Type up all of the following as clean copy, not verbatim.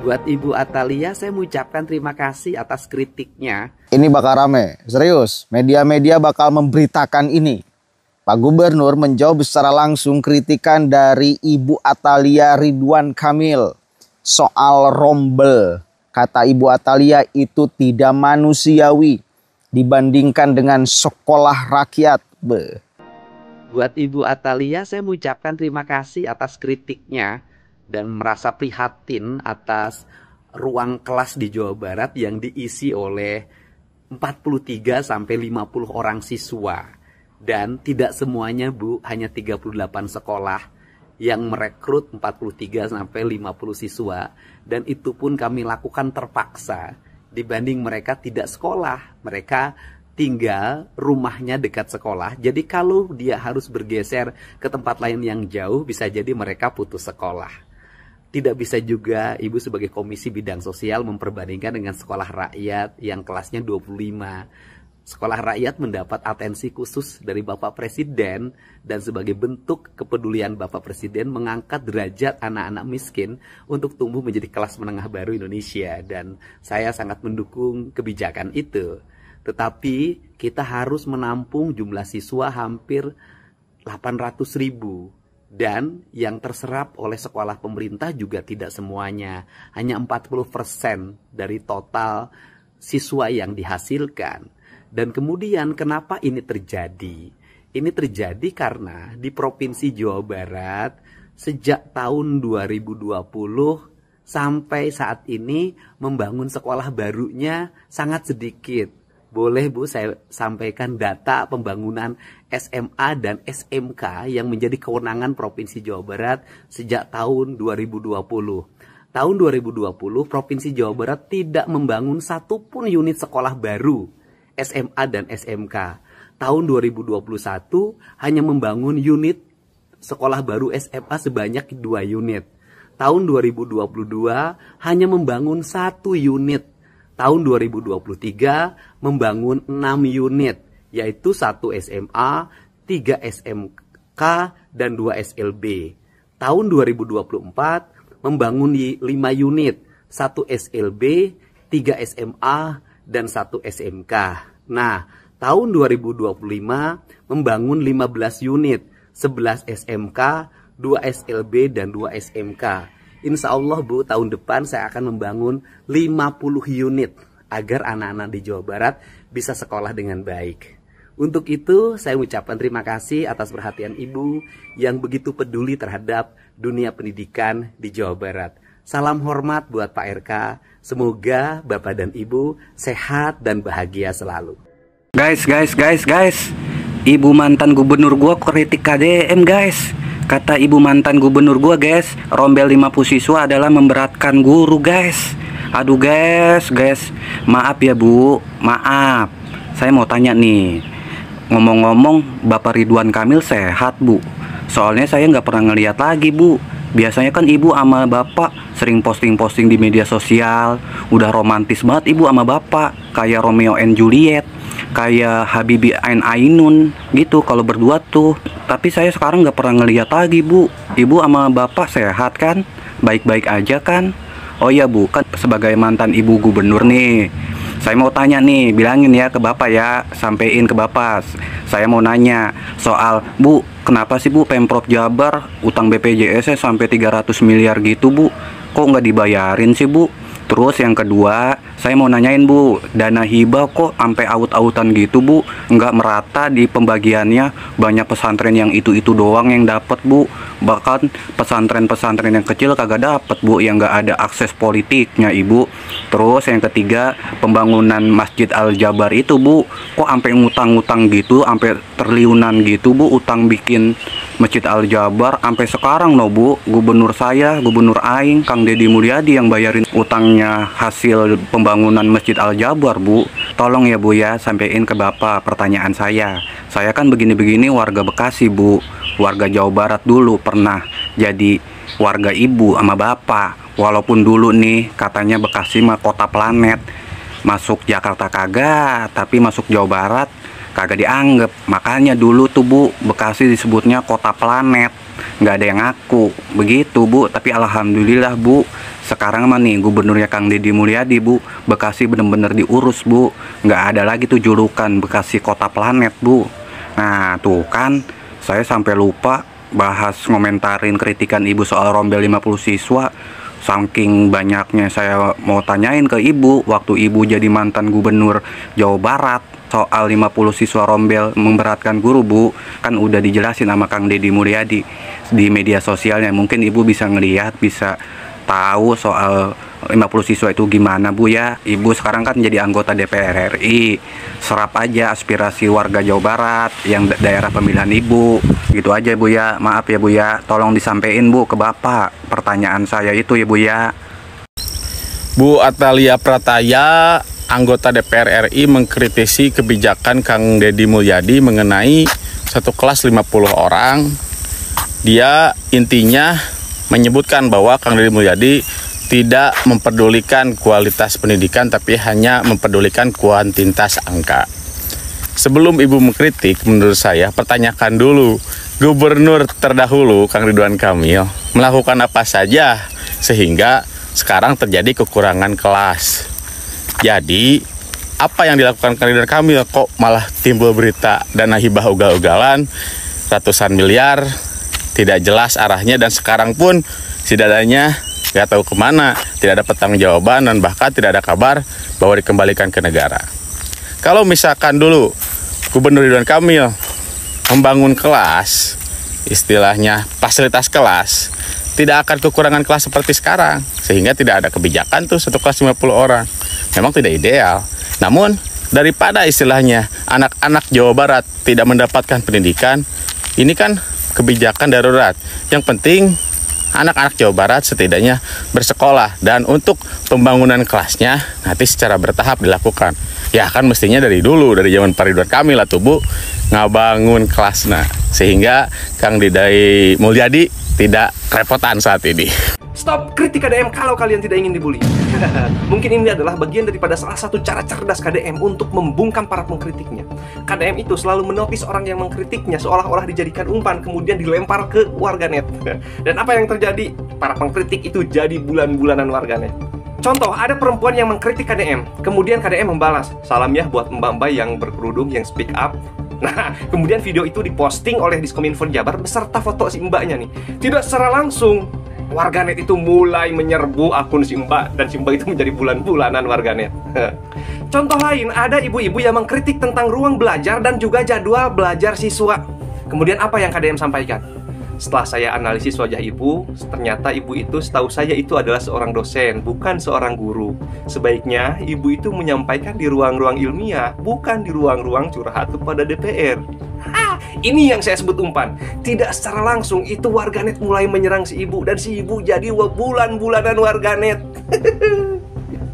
Buat Ibu Atalia, saya mengucapkan terima kasih atas kritiknya. Ini bakal rame, serius. Media-media bakal memberitakan ini. Pak Gubernur menjawab secara langsung kritikan dari Ibu Atalia Ridwan Kamil soal rombel. Kata Ibu Atalia itu tidak manusiawi dibandingkan dengan sekolah rakyat. Buat Ibu Atalia, saya mengucapkan terima kasih atas kritiknya dan merasa prihatin atas ruang kelas di Jawa Barat yang diisi oleh 43 sampai 50 orang siswa. Dan tidak semuanya, Bu, hanya 38 sekolah yang merekrut 43 sampai 50 siswa. Dan itu pun kami lakukan terpaksa dibanding mereka tidak sekolah. Mereka tinggal rumahnya dekat sekolah. Jadi kalau dia harus bergeser ke tempat lain yang jauh, bisa jadi mereka putus sekolah. Tidak bisa juga Ibu sebagai Komisi Bidang Sosial memperbandingkan dengan sekolah rakyat yang kelasnya 25. Sekolah rakyat mendapat atensi khusus dari Bapak Presiden dan sebagai bentuk kepedulian Bapak Presiden mengangkat derajat anak-anak miskin untuk tumbuh menjadi kelas menengah baru Indonesia. Dan saya sangat mendukung kebijakan itu. Tetapi kita harus menampung jumlah siswa hampir 800.000. Dan yang terserap oleh sekolah pemerintah juga tidak semuanya. Hanya 40% dari total siswa yang dihasilkan. Dan kemudian kenapa ini terjadi? Ini terjadi karena di Provinsi Jawa Barat sejak tahun 2020 sampai saat ini membangun sekolah barunya sangat sedikit. Boleh Bu saya sampaikan data pembangunan SMA dan SMK yang menjadi kewenangan Provinsi Jawa Barat sejak tahun 2020. Tahun 2020 Provinsi Jawa Barat tidak membangun satupun unit sekolah baru SMA dan SMK. Tahun 2021 hanya membangun unit sekolah baru SMA sebanyak 2 unit. Tahun 2022 hanya membangun 1 unit. Tahun 2023 membangun 6 unit, yaitu 1 SMA, 3 SMK, dan 2 SLB. Tahun 2024 membangun 5 unit, 1 SLB, 3 SMA, dan 1 SMK. Nah, tahun 2025 membangun 15 unit, 11 SMK, 2 SLB, dan 2 SMK. Insya Allah Bu, tahun depan saya akan membangun 50 unit agar anak-anak di Jawa Barat bisa sekolah dengan baik. Untuk itu saya ucapkan terima kasih atas perhatian Ibu yang begitu peduli terhadap dunia pendidikan di Jawa Barat. Salam hormat buat Pak RK, semoga Bapak dan Ibu sehat dan bahagia selalu. Guys, Ibu mantan gubernur gua kritik KDM guys. Kata ibu mantan gubernur gua guys, rombel 50 siswa adalah memberatkan guru guys. Aduh guys, maaf ya Bu, maaf. Saya mau tanya nih, ngomong-ngomong Bapak Ridwan Kamil sehat Bu? Soalnya saya nggak pernah ngeliat lagi Bu. Biasanya kan Ibu sama Bapak sering posting-posting di media sosial. Udah romantis banget Ibu sama Bapak, kayak Romeo and Juliet, kayak Habibie and Ainun gitu kalau berdua tuh. Tapi saya sekarang nggak pernah ngeliat lagi Bu. Ibu sama Bapak sehat kan? Baik-baik aja kan? Oh iya Bu, kan sebagai mantan Ibu gubernur nih, saya mau tanya nih, bilangin ya ke Bapak ya, sampein ke Bapak. Saya mau nanya soal Bu, kenapa sih Bu Pemprov Jabar utang BPJS sampai 300 miliar gitu Bu? Kok nggak dibayarin sih Bu? Terus yang kedua, saya mau nanyain Bu, dana hibah kok sampai aut-autan gitu Bu? Nggak merata di pembagiannya, banyak pesantren yang itu-itu doang yang dapat Bu. Bahkan pesantren-pesantren yang kecil kagak dapat Bu, yang nggak ada akses politiknya Ibu. Terus yang ketiga, pembangunan Masjid Al-Jabar itu Bu, kok sampai ngutang-ngutang gitu, sampai triliunan gitu Bu, utang bikin Masjid Al-Jabar. Sampai sekarang no Bu, gubernur saya, gubernur Aing, Kang Deddy Mulyadi yang bayarin utangnya hasil pembangunan Masjid Al-Jabar Bu. Tolong ya Bu ya, sampein ke Bapak pertanyaan saya. Saya kan begini-begini warga Bekasi Bu, warga Jawa Barat dulu pernah jadi warga Ibu sama Bapak. Walaupun dulu nih katanya Bekasi mah kota planet, masuk Jakarta kagak, tapi masuk Jawa Barat kagak dianggap. Makanya dulu tuh Bu, Bekasi disebutnya kota planet, nggak ada yang ngaku begitu Bu. Tapi alhamdulillah Bu, Sekarang mah nih gubernurnya Kang Deddy Mulyadi, Bu. Bekasi bener-bener diurus, Bu. Nggak ada lagi tuh julukan Bekasi Kota Planet, Bu. Nah, tuh kan saya sampai lupa bahas ngomentarin kritikan Ibu soal rombel 50 siswa. Saking banyaknya saya mau tanyain ke Ibu waktu Ibu jadi mantan gubernur Jawa Barat soal 50 siswa rombel memberatkan guru, Bu. Kan udah dijelasin sama Kang Deddy Mulyadi di media sosialnya. Mungkin Ibu bisa ngelihat, bisa tahu soal 50 siswa itu gimana, Bu ya. Ibu sekarang kan jadi anggota DPR RI. Serap aja aspirasi warga Jawa Barat yang daerah pemilihan Ibu. Gitu aja, Bu ya. Maaf ya, Bu ya. Tolong disampaikan, Bu, ke Bapak pertanyaan saya itu ya, Bu ya. Bu Atalia Prataya, anggota DPR RI, mengkritisi kebijakan Kang Deddy Mulyadi mengenai satu kelas 50 orang. Dia intinya menyebutkan bahwa Kang Deddy Mulyadi tidak mempedulikan kualitas pendidikan, tapi hanya mempedulikan kuantitas angka. Sebelum Ibu mengkritik, menurut saya pertanyakan dulu gubernur terdahulu Kang Ridwan Kamil melakukan apa saja sehingga sekarang terjadi kekurangan kelas. Jadi apa yang dilakukan Kang Ridwan Kamil kok malah timbul berita dana hibah ugal-ugalan ratusan miliar, tidak jelas arahnya, dan sekarang pun si dananya nggak tahu kemana, tidak ada pertanggungjawaban, dan bahkan tidak ada kabar bahwa dikembalikan ke negara. Kalau misalkan dulu Gubernur Ridwan Kamil membangun kelas, istilahnya fasilitas kelas, tidak akan kekurangan kelas seperti sekarang, sehingga tidak ada kebijakan tuh satu kelas 50 orang. Memang tidak ideal, namun daripada istilahnya anak-anak Jawa Barat tidak mendapatkan pendidikan, ini kan kebijakan darurat. Yang penting anak-anak Jawa Barat setidaknya bersekolah, dan untuk pembangunan kelasnya nanti secara bertahap dilakukan. Ya kan mestinya dari dulu, dari zaman Pak Ridwan Kamil atau Bu, ngabangun kelasnya, sehingga Kang Deddy Mulyadi tidak repotan saat ini. Stop kritik KDM kalau kalian tidak ingin dibully. Mungkin ini adalah bagian daripada salah satu cara cerdas KDM untuk membungkam para pengkritiknya. KDM itu selalu menotis orang yang mengkritiknya seolah-olah dijadikan umpan, kemudian dilempar ke warganet. Dan apa yang terjadi? Para pengkritik itu jadi bulan-bulanan warganet. Contoh, ada perempuan yang mengkritik KDM, kemudian KDM membalas, "Salam ya buat mbak-mbak yang berkerudung, yang speak up." Nah, kemudian video itu diposting oleh Diskominfo Jabar beserta foto si mbaknya nih. Tidak secara langsung, warganet itu mulai menyerbu akun si mbak, dan si mbak itu menjadi bulan-bulanan warganet. Contoh lain, ada ibu-ibu yang mengkritik tentang ruang belajar dan juga jadwal belajar siswa. Kemudian apa yang KDM sampaikan? Setelah saya analisis wajah ibu, ternyata ibu itu setahu saya itu adalah seorang dosen, bukan seorang guru. Sebaiknya ibu itu menyampaikan di ruang-ruang ilmiah, bukan di ruang-ruang curhat kepada DPR. Ini yang saya sebut umpan. Tidak secara langsung itu warganet mulai menyerang si ibu, dan si ibu jadi bulan-bulanan warganet.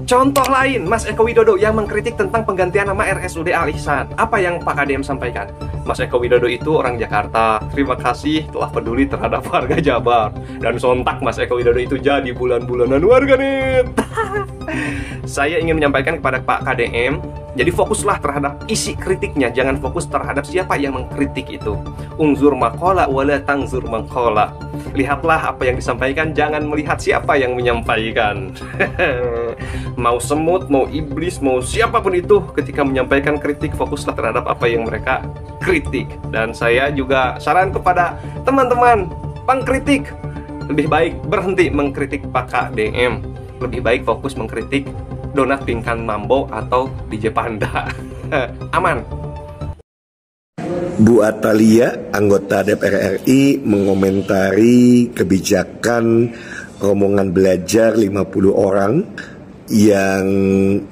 Contoh lain, Mas Eko Widodo yang mengkritik tentang penggantian nama RSUD Al Ihsan. Apa yang Pak KDM sampaikan? Mas Eko Widodo itu orang Jakarta. Terima kasih telah peduli terhadap warga Jabar. Dan sontak Mas Eko Widodo itu jadi bulan-bulanan warganet. Saya ingin menyampaikan kepada Pak KDM, jadi fokuslah terhadap isi kritiknya, jangan fokus terhadap siapa yang mengkritik itu. Unzur maqala wala tangzur maqala. Lihatlah apa yang disampaikan, jangan melihat siapa yang menyampaikan. Mau semut, mau iblis, mau siapapun itu, ketika menyampaikan kritik, fokuslah terhadap apa yang mereka kritik. Dan saya juga saran kepada teman-teman pengkritik, lebih baik berhenti mengkritik Pak KDM. Lebih baik fokus mengkritik Donat Pingkan Mambo atau DJ Panda. Aman. Bu Atalia, anggota DPR RI, mengomentari kebijakan rombongan belajar 50 orang yang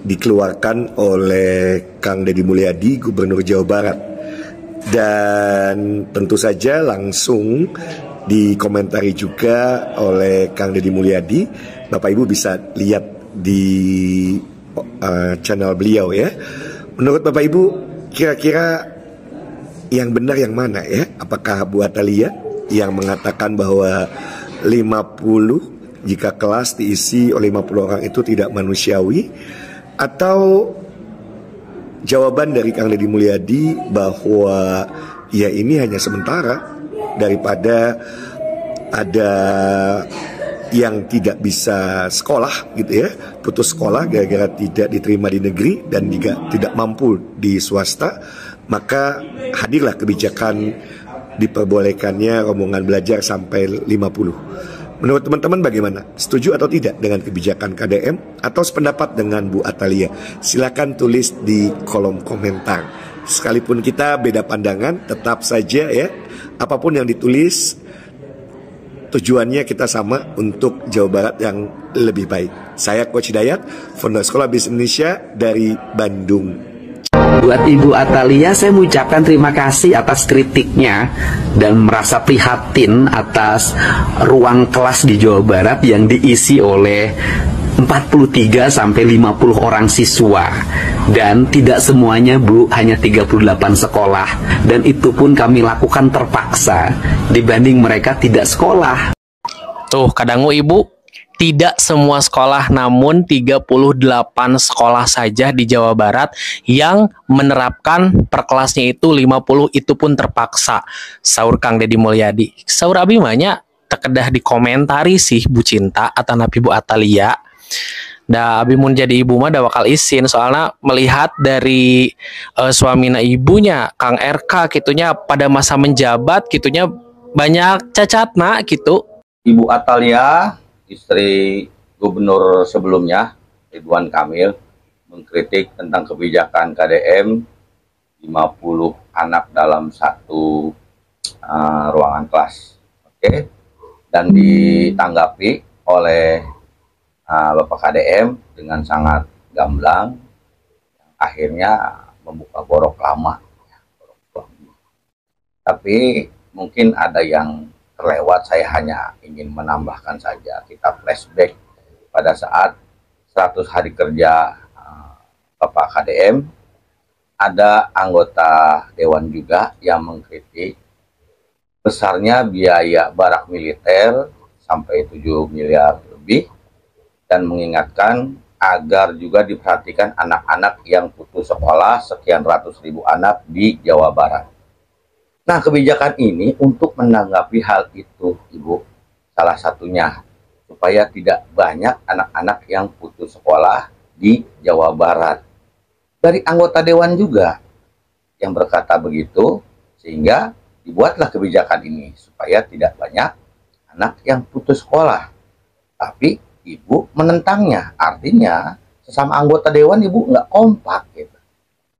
dikeluarkan oleh Kang Deddy Mulyadi, Gubernur Jawa Barat. Dan tentu saja langsung dikomentari juga oleh Kang Deddy Mulyadi. Bapak Ibu bisa lihat di channel beliau ya. Menurut Bapak Ibu, kira-kira yang benar yang mana ya? Apakah Bu Atalia yang mengatakan bahwa 50 jika kelas diisi oleh 50 orang itu tidak manusiawi, atau jawaban dari Kang Deddy Mulyadi bahwa ya ini hanya sementara daripada ada yang tidak bisa sekolah gitu ya, putus sekolah gara-gara tidak diterima di negeri dan juga tidak mampu di swasta, maka hadirlah kebijakan diperbolehkannya rombongan belajar sampai 50. Menurut teman-teman bagaimana? Setuju atau tidak dengan kebijakan KDM atau sependapat dengan Bu Atalia? Silakan tulis di kolom komentar. Sekalipun kita beda pandangan, tetap saja ya, apapun yang ditulis tujuannya kita sama untuk Jawa Barat yang lebih baik. Saya Coach Hidayat, founder Sekolah Bisnis Indonesia dari Bandung. Buat Ibu Atalia, saya mengucapkan terima kasih atas kritiknya dan merasa prihatin atas ruang kelas di Jawa Barat yang diisi oleh 43 sampai 50 orang siswa, dan tidak semuanya Bu, hanya 38 sekolah, dan itu pun kami lakukan terpaksa dibanding mereka tidak sekolah. Tuh kadangu Ibu, tidak semua sekolah, namun 38 sekolah saja di Jawa Barat yang menerapkan per kelasnya itu 50, itu pun terpaksa. Saur Kang Deddy Mulyadi. Saur abi mahnya terkedah dikomentari sih Bu Cinta atau Nabi Bu Atalia. Da abi mun jadi ibu mah da bakal izin, soalnya melihat dari suamina ibunya Kang RK gitunya pada masa menjabat gitunya banyak cacatna gitu. Ibu Atalia, istri gubernur sebelumnya Ridwan Kamil, mengkritik tentang kebijakan KDM 50 anak dalam satu ruangan kelas. Oke. Dan ditanggapi oleh Bapak KDM dengan sangat gamblang, akhirnya membuka borok lama. Tapi mungkin ada yang terlewat, saya hanya ingin menambahkan saja. Kita flashback pada saat 100 hari kerja Bapak KDM, ada anggota Dewan juga yang mengkritik besarnya biaya barak militer sampai 7 miliar lebih, dan mengingatkan agar juga diperhatikan anak-anak yang putus sekolah, sekian ratus ribu anak di Jawa Barat. Nah, kebijakan ini untuk menanggapi hal itu, Ibu, salah satunya supaya tidak banyak anak-anak yang putus sekolah di Jawa Barat. Dari anggota Dewan juga yang berkata begitu, sehingga dibuatlah kebijakan ini supaya tidak banyak anak yang putus sekolah. Tapi Ibu menentangnya, artinya sesama anggota Dewan Ibu nggak kompak gitu.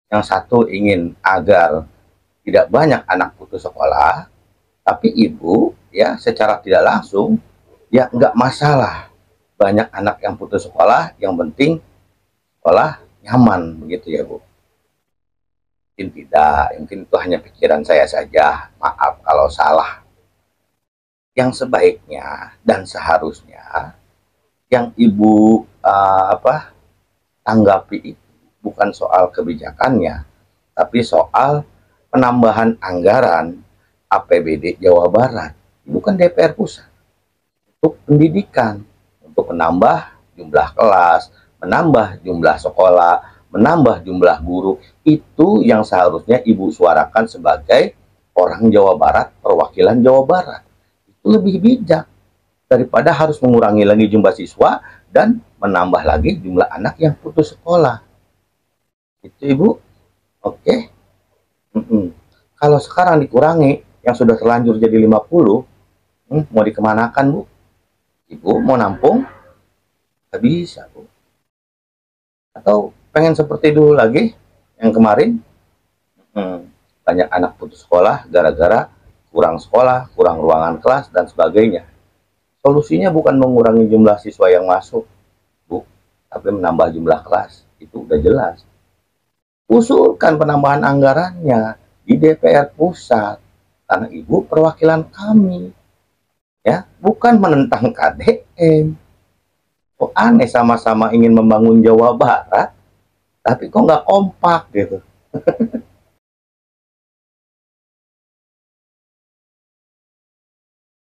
Yang satu ingin agar tidak banyak anak putus sekolah, tapi Ibu ya secara tidak langsung ya nggak masalah banyak anak yang putus sekolah, yang penting sekolah nyaman, begitu ya Bu. Mungkin tidak, mungkin itu hanya pikiran saya saja, maaf kalau salah. Yang sebaiknya dan seharusnya yang Ibu tanggapi itu bukan soal kebijakannya, tapi soal penambahan anggaran APBD Jawa Barat. Ibu kan DPR pusat untuk pendidikan, untuk menambah jumlah kelas, menambah jumlah sekolah, menambah jumlah guru. Itu yang seharusnya Ibu suarakan sebagai orang Jawa Barat, perwakilan Jawa Barat. Itu lebih bijak daripada harus mengurangi lagi jumlah siswa dan menambah lagi jumlah anak yang putus sekolah. Itu Ibu. Oke. Kalau sekarang dikurangi, yang sudah terlanjur jadi 50, mau dikemanakan Bu? Ibu mau nampung? Gak bisa Bu. Atau pengen seperti dulu lagi, yang kemarin, banyak anak putus sekolah gara-gara kurang sekolah, kurang ruangan kelas, dan sebagainya. Solusinya bukan mengurangi jumlah siswa yang masuk, Bu, tapi menambah jumlah kelas. Itu udah jelas. Usulkan penambahan anggarannya di DPR pusat, karena Ibu perwakilan kami, ya, bukan menentang KDM. Kok aneh, sama-sama ingin membangun Jawa Barat, tapi kok nggak kompak gitu.